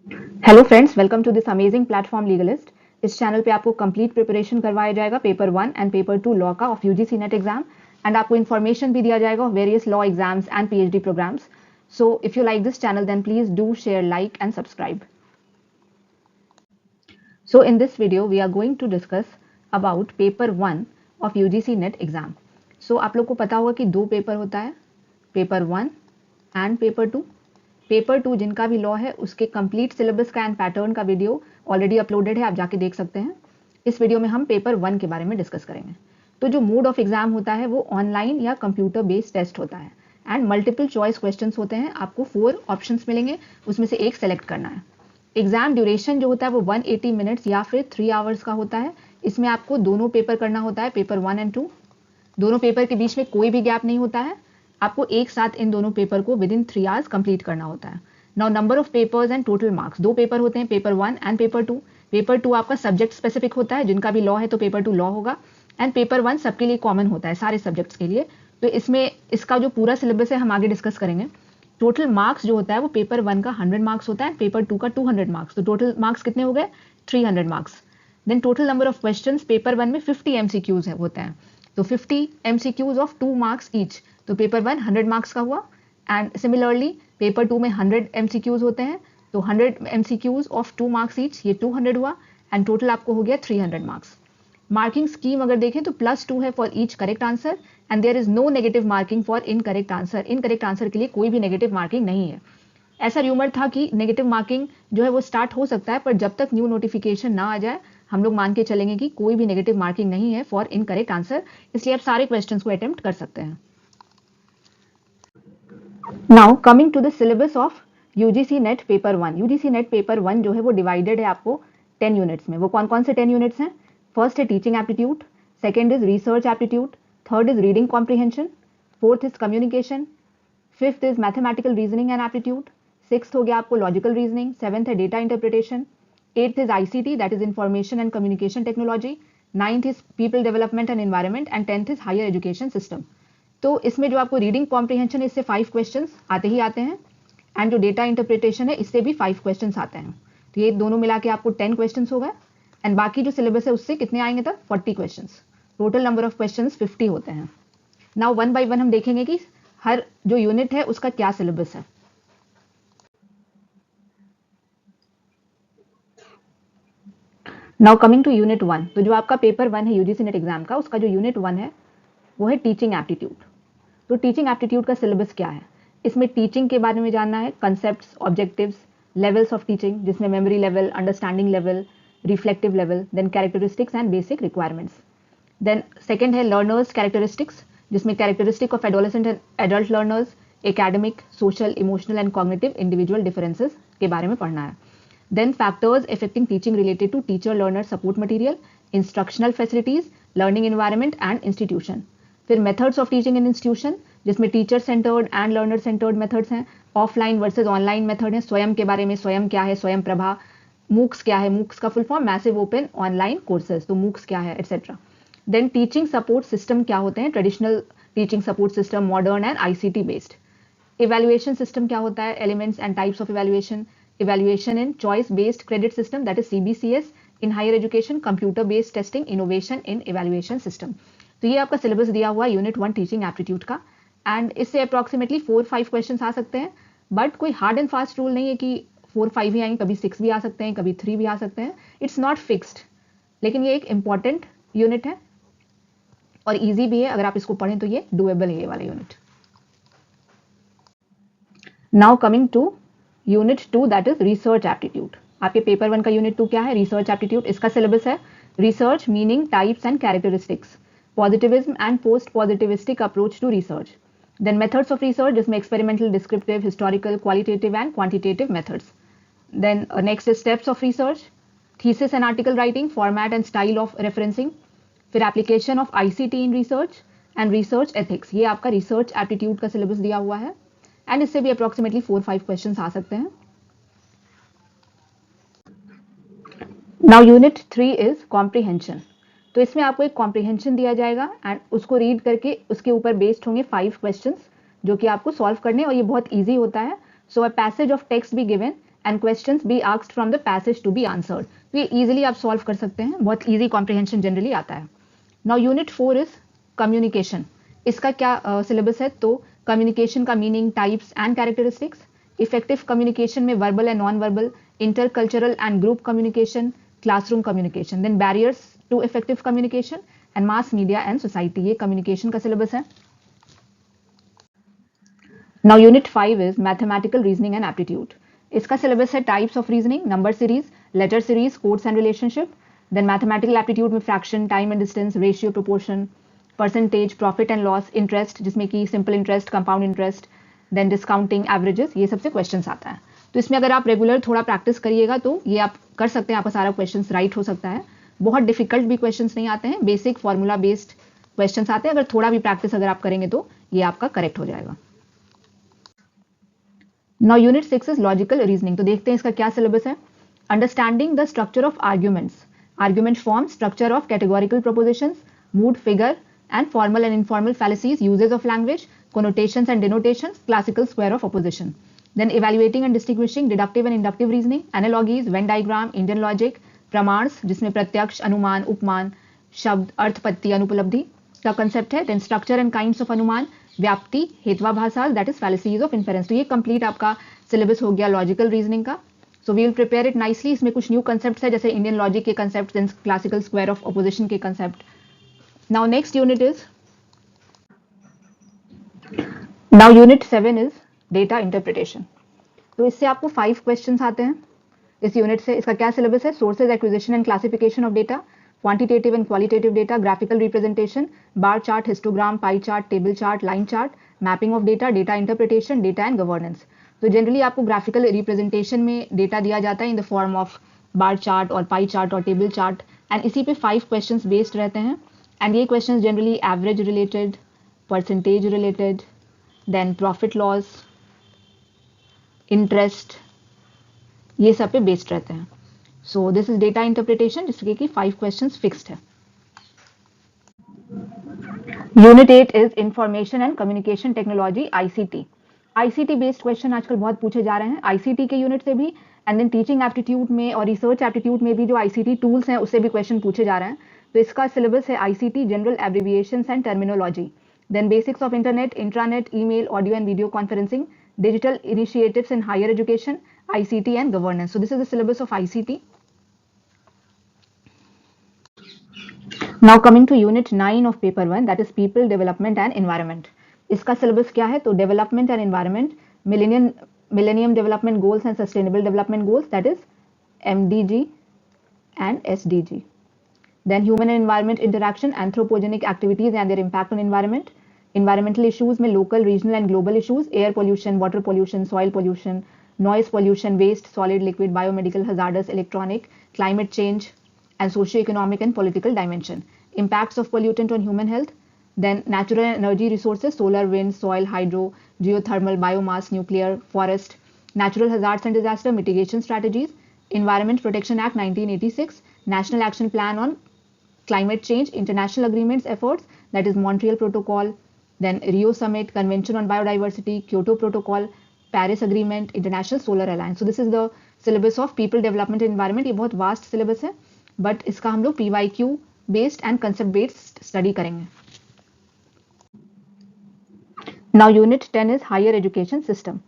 Hello friends, welcome to this amazing platform legalist. इस channel पे आपको कंप्लीट प्रिपरेशन करवाया जाएगा पेपर 1 एंड पेपर 2 लॉ का of UGC NET exam and आपको इन्फॉर्मेशन भी दिया जाएगा of various law exams and PhD programs. So if you like this channel then please do share, like and subscribe. So in this video we are going to discuss about paper 1 of UGC NET exam. So आप लोग को पता होगा कि दो paper होता है, paper 1 and paper 2। Paper 2 जिनका भी लॉ है उसके कंप्लीट सिलेबस का एंड पैटर्न का वीडियो ऑलरेडी अपलोडेड है, आप जाके देख सकते हैं। इस वीडियो में हम पेपर 1 के बारे में डिस्कस करेंगे। तो जो मोड ऑफ एग्जाम होता है वो ऑनलाइन या कंप्यूटर बेस्ड टेस्ट होता है एंड मल्टीपल चॉइस क्वेश्चंस होते हैं। आपको 4 ऑप्शंस मिलेंगे, उसमें से एक सेलेक्ट करना है। एग्जाम ड्यूरेशन जो होता है वो 180 मिनट्स या फिर 3 आवर्स का होता है। इसमें आपको दोनों पेपर करना होता है, पेपर 1 एंड 2। दोनों पेपर के बीच में कोई भी गैप नहीं होता है। आपको एक साथ इन दोनों पेपर को विद इन 3 आवर्स कंप्लीट करना होता है। Now number of papers and total marks, दो पेपर होते हैं, पेपर 1 एंड पेपर 2। पेपर 2 आपका सब्जेक्ट स्पेसिफिक होता है, जिनका भी लॉ है तो पेपर 2 लॉ होगा, एंड पेपर 1 सबके लिए कॉमन होता है, सारे सब्जेक्ट्स के लिए। तो इसमें इसका जो पूरा सिलेबस है हम आगे डिस्कस करेंगे। टोटल मार्क्स जो होता है वो पेपर 1 का 100 मार्क्स होता है, पेपर 2 का 200 मार्क्स। तो टोटल मार्क्स कितने हो गए? 300 marks. Then total number of questions paper 1 में 50 एमसीक्यूज है होते हैं, तो 50 एमसीक्यूज ऑफ 2 मार्क्स ईच। तो पेपर 1 100 मार्क्स का हुआ, एंड सिमिलरली पेपर 2 में 100 एमसीक्यूज होते हैं, तो 100 एमसीक्यूज ऑफ 2 मार्क्स ईच, ये 200 हुआ, एंड टोटल आपको हो गया 300 मार्क्स। मार्किंग स्कीम अगर देखें तो +2 है for each correct answer and there is no negative marking for incorrect answer. Incorrect answer के लिए कोई भी नेगेटिव मार्किंग नहीं है। ऐसा र्यूमर था कि नेगेटिव मार्किंग जो है वो स्टार्ट हो सकता है, पर जब तक न्यू नोटिफिकेशन ना आ जाए हम लोग मान के चलेंगे कि कोई भी नेगेटिव मार्किंग नहीं है फॉर इनकरेक्ट आंसर, इसलिए आप सारे क्वेश्चंस को अटेम्प्ट कर सकते हैं। Now coming to the syllabus of UGC NET paper 1। UGC NET paper 1 जो है वो डिवाइडेड है आपको 10 यूनिट्स में। वो कौन कौन से 10 यूनिट्स हैं? फर्स्ट है teaching aptitude, second is research aptitude, third is reading comprehension, fourth is communication, fifth is mathematical reasoning and aptitude, sixth हो गया आपको लॉजिकल रीजनिंग, सेवेंथ है data interpretation, eighth is ICT that is information and communication technology, ninth is people development and environment, and tenth is higher education system. तो इसमें जो आपको reading comprehension है इससे 5 क्वेश्चंस आते ही आते हैं, एंड जो डेटा इंटरप्रिटेशन है इससे भी 5 क्वेश्चंस आते हैं। तो ये दोनों मिला के आपको 10 क्वेश्चंस हो गए, एंड बाकी जो सिलेबस है उससे कितने आएंगे तब? 40 questions. Total number of questions 50 होते हैं। नाउ वन बाय वन हम देखेंगे कि हर जो यूनिट है उसका क्या सिलेबस है। नाउ कमिंग टू यूनिट 1, तो जो आपका पेपर 1 है यूजीसी नेट एग्जाम का, उसका जो यूनिट 1 है वो है टीचिंग एप्टीट्यूड। तो टीचिंग एप्टीट्यूड का सिलेबस क्या है? इसमें टीचिंग के बारे में जानना है, concepts, objectives, levels of teaching जिसमें memory level, understanding level, reflective level, then characteristics and basic requirements. Then second है लर्नर्स कैरेक्टरिस्टिक्स, जिसमें characteristic of adolescent and adult learners, academic, social, emotional and cognitive individual differences के बारे में पढ़ना है। Then factors affecting teaching related to teacher learner support material, instructional facilities, learning environment and institution. फिर methods of teaching in institution, जिसमें teacher centred and learner centred methods हैं, offline versus online method है, स्वयं के बारे में, स्वयं क्या है, स्वयं प्रभा, मूक्स क्या है, मूक्स का full form massive open online courses, तो मूक्स क्या है, etcetera. Then teaching support system क्या होते हैं, traditional teaching support system, modern and ICT based. Evaluation system क्या होता है, elements and types of evaluation, evaluation in choice based credit system that is CBCS in higher education, computer based testing, innovation in evaluation system. तो ये आपका syllabus दिया हुआ unit 1 teaching aptitude का, and इससे अप्रॉक्सीमेटली 4-5 क्वेश्चन आ सकते हैं, but कोई हार्ड एंड फास्ट रूल नहीं है कि 4-5 ही आएंगे, कभी 6 भी आ सकते हैं, कभी 3 भी आ सकते हैं, इट्स नॉट फिक्स्ड। लेकिन ये एक इंपॉर्टेंट यूनिट है और इजी भी है, अगर आप इसको पढ़ें तो ये डुएबल है ये वाला unit. Now coming to unit 2 that is research aptitude. आपके पेपर 1 का यूनिट 2 क्या है? Research aptitude. इसका सिलेबस है research meaning, types and characteristics, positivism and post positivistic approach to research, then methods of research जिसमें experimental, descriptive, historical, qualitative and quantitative methods. Then next steps of research, thesis and article writing, format and style of referencing, फिर application of ICT in research and research ethics. ये आपका research aptitude का syllabus दिया हुआ है, and इससे भी approximately 4-5 question आ सकते हैं। Now unit 3 is comprehension. तो इसमें आपको एक कॉम्प्रीहेंशन दिया जाएगा एंड उसको रीड करके उसके ऊपर बेस्ड होंगे 5 क्वेश्चंस जो कि आपको सॉल्व करने, और ये बहुत इजी होता है। So a passage of text be given and questions be asked from the passage to be answered. तो ये इजीली आप सॉल्व कर सकते हैं, बहुत इजी कॉम्प्रिहेंशन जनरली आता है। Now unit 4 is communication. इसका क्या सिलेबस है? तो कम्युनिकेशन का meaning, types and characteristics, effective communication में verbal and non verbal, intercultural and group communication, classroom communication, then barriers to effective communication and mass media and society. ये communication का syllabus है। Now unit 5 is mathematical reasoning and aptitude. इसका syllabus है types of reasoning, number series, letter series, codes and relationship, then mathematical aptitude में fraction, time and distance, ratio, proportion, percentage, profit and loss, interest जिसमें कि simple interest, compound interest, then discounting, averages, ये सबसे questions आता है। तो इसमें अगर आप रेगुलर थोड़ा प्रैक्टिस करिएगा तो ये आप कर सकते हैं, आपका सारा क्वेश्चंस राइट हो सकता है। बहुत डिफिकल्ट भी क्वेश्चंस नहीं आते हैं, बेसिक फॉर्मूला बेस्ड क्वेश्चंस आते हैं। अगर थोड़ा भी प्रैक्टिस अगर आप करेंगे तो ये आपका करेक्ट हो जाएगा। Now unit 6 is logical reasoning. तो देखते हैं इसका क्या सिलेबस है। Understanding the structure of arguments, argument form, structure of categorical propositions, mood, figure and formal and informal fallacies, uses of language, connotations and denotations, classical square of opposition. Then evaluating and distinguishing deductive and inductive reasoning, analogies, Venn diagram, Indian logic, प्रमाण्स जिसमें प्रत्यक्ष, अनुमान, उपमान, शब्द, अर्थपत्ति, अनुपलब्धि का concept है। Then structure and kinds of अनुमान, व्याप्ति, हेत्वाभासाल, that is fallacies of inference. तो ये कंप्लीट आपका सिलेबस हो गया लॉजिकल रीजनिंग का। So we will prepare it nicely. इसमें कुछ न्यू कंसेप्ट है जैसे इंडियन लॉजिक के concept, then classical square of opposition के concept. Now next unit is now unit 7 is data interpretation. तो इससे आपको 5 क्वेश्चंस आते हैं इस यूनिट से। इसका क्या सिलेबस है? Sources, acquisition and classification of data, quantitative and qualitative data, graphical representation, bar chart, histogram, pie chart, table chart, line chart, mapping of data, data interpretation, data and governance. तो generally आपको graphical representation में data दिया जाता है in the form of bar chart और pie chart और table chart, and इसी पे 5 क्वेश्चंस बेस्ड रहते हैं। एंड ये questions generally average related, percentage related, then profit loss, interest, ये सब पे बेस्ड रहते हैं। So this is data interpretation जिसके कि 5 क्वेश्चंस फिक्स्ड है। Unit 8 is information and communication technology, ICT. ICT based question आजकल बहुत पूछे जा रहे हैं आईसीटी के यूनिट से भी, एंड देन टीचिंग एप्टीट्यूड में और रिसर्च एप्टीट्यूड में भी जो आईसीटी टूल्स हैं उससे भी क्वेश्चन पूछे जा रहे हैं। तो इसका सिलेबस है ICT general abbreviations and terminology, then basics of internet, intranet, email, audio and video conferencing, digital initiatives in higher education, ICT and governance. So this is the syllabus of ICT. Now coming to unit 9 of paper 1, that is people, development and environment. इसका syllabus क्या है? तो development and environment, millennium development goals and sustainable development goals, that is MDG and SDG. Then human and environment interaction, anthropogenic activities and their impact on environment. Environmental issues में local, regional and global issues, air pollution, water pollution, soil pollution, noise pollution, waste, solid, liquid, biomedical, hazardous, electronic, climate change and socio-economic and political dimension. Impacts of pollutant on human health. Then natural energy resources, solar, wind, soil, hydro, geothermal, biomass, nuclear, forest, natural hazards and disaster mitigation strategies, Environment Protection Act 1986, National Action Plan on Climate Change, international agreements efforts, that is Montreal Protocol, then Rio Summit, Convention on Biodiversity, Kyoto Protocol, Paris Agreement, International Solar Alliance. So this is the syllabus of people, development and environment. ये बहुत vast syllabus है, but इसका हम लोग PYQ based and concept based study करेंगे. Now unit 10 is higher education system.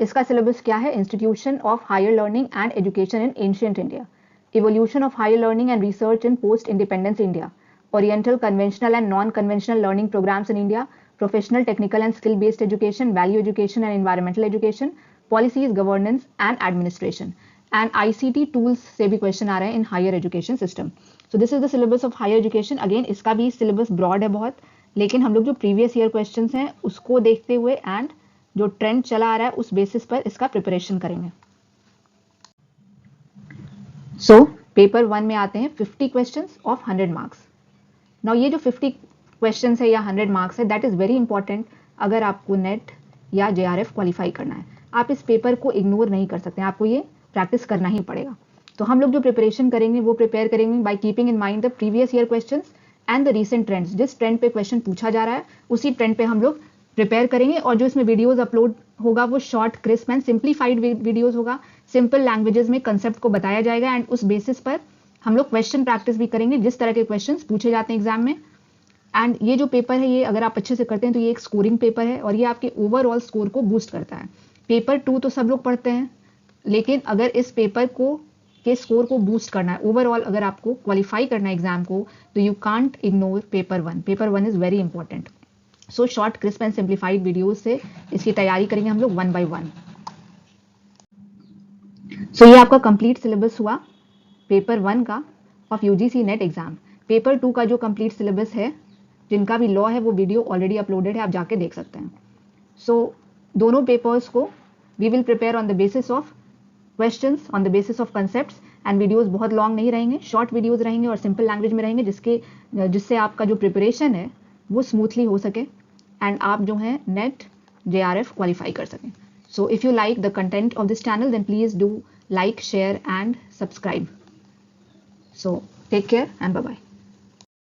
इसका syllabus क्या है? Institution of higher learning and education in ancient India, evolution of higher learning and research in post-independence India, oriental, conventional and non-conventional learning programs in India, professional, technical and skill-based education, value education and environmental education, policies, governance and administration, and ICT tools से भी question आ रहे हैं in higher education system. So this is the syllabus of higher education. Again इसका भी syllabus broad है बहुत, लेकिन हम लोग जो previous year questions हैं उसको देखते हुए and जो trend चला आ रहा है उस basis पर इसका preparation करेंगे. So paper 1 में आते हैं 50 questions of 100 marks. Now ये जो 50 क्वेश्चन है या 100 मार्क्स है, दैट इज़ वेरी इंपॉर्टेंट अगर आपको नेट या JRF क्वालिफाई करना है. आप इस पेपर को इग्नोर नहीं कर सकते हैं, आपको ये प्रैक्टिस करना ही पड़ेगा. तो हम लोग जो प्रिपरेशन करेंगे वो प्रिपेयर करेंगे by keeping in mind the previous year questions and the recent trends. जिस ट्रेंड पे क्वेश्चन पूछा जा रहा है उसी ट्रेंड पे हम लोग प्रिपेयर करेंगे और जो इसमें वीडियोस अपलोड होगा वो short, crisp and simplified videos होगा। सिंपल लैंग्वेजेस में कंसेप्ट को बताया जाएगा एंड उस बेसिस पर हम लोग क्वेश्चन प्रैक्टिस भी करेंगे, जिस तरह के क्वेश्चंस पूछे जाते हैं एग्जाम में। एंड ये जो पेपर है ये अगर आप अच्छे से करते हैं तो ये एक स्कोरिंग पेपर है और ये आपके ओवरऑल स्कोर को बूस्ट करता है। पेपर 2 तो सब लोग पढ़ते हैं, लेकिन अगर इस पेपर को के स्कोर को बूस्ट करना है, ओवरऑल अगर आपको क्वालिफाई करना है एग्जाम को, तो you can't ignore paper 1। Paper 1 is very important. So short, crisp and simplified videos से इसकी तैयारी करेंगे हम लोग 1 by 1। सो ये आपका कंप्लीट सिलेबस हुआ पेपर 1 का of UGC NET exam. Paper 2 का जो कंप्लीट सिलेबस है, जिनका भी लॉ है, वो वीडियो ऑलरेडी अपलोडेड है, आप जाके देख सकते हैं। सो दोनों पेपर्स को we will prepare on the basis of questions, on the basis of concepts and videos बहुत लॉन्ग नहीं रहेंगे, शॉर्ट वीडियोस रहेंगे और सिंपल लैंग्वेज में रहेंगे, जिससे आपका जो प्रिपरेशन है वो स्मूथली हो सके एंड आप जो है नेट JRF क्वालिफाई कर सकें। So if you like the content of this channel then please do like, share and subscribe. So take care and bye bye.